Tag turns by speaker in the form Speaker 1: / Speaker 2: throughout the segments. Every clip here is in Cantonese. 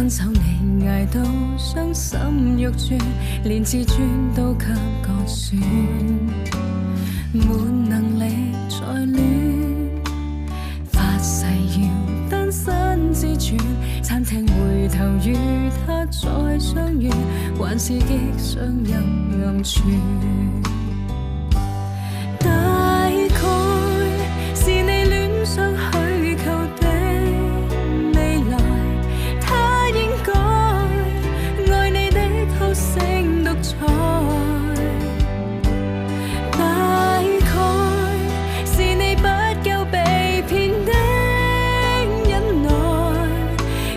Speaker 1: 分手你捱到傷心欲絕，連自尊都給割損，沒能力再戀，發誓要單身自存，餐廳回頭與他再相遇，還是激上任暗處。大概是你戀上虛構的未來，他應該愛你的好勝獨裁。大概是你不夠被騙的忍耐，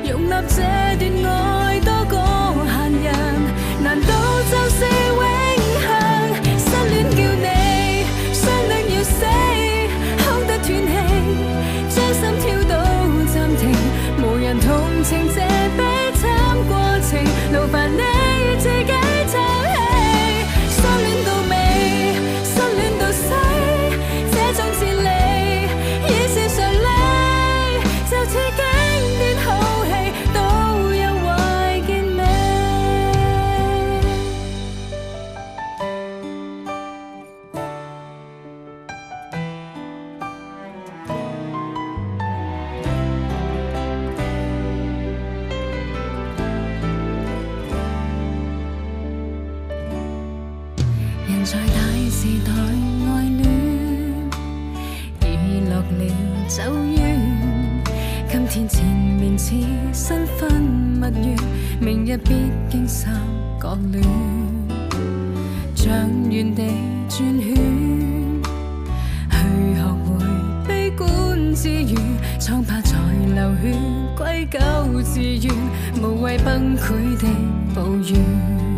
Speaker 1: 容納這段愛多過閒人，難道就是永恆？失戀叫你傷得要死，哭得斷氣，將心跳到暫停，無人同情這悲慘過程，勞煩你自己撐起。相戀到尾，失戀到死，這種哲理已是常理，就似經典好戲都有壞結尾。人在大時代愛戀，已落了走遠。今天纏綿似新婚蜜月，明日必經三角戀。像原地轉圈，去學會悲觀自愈，瘡疤在流血，歸咎自怨，無謂崩潰的抱怨。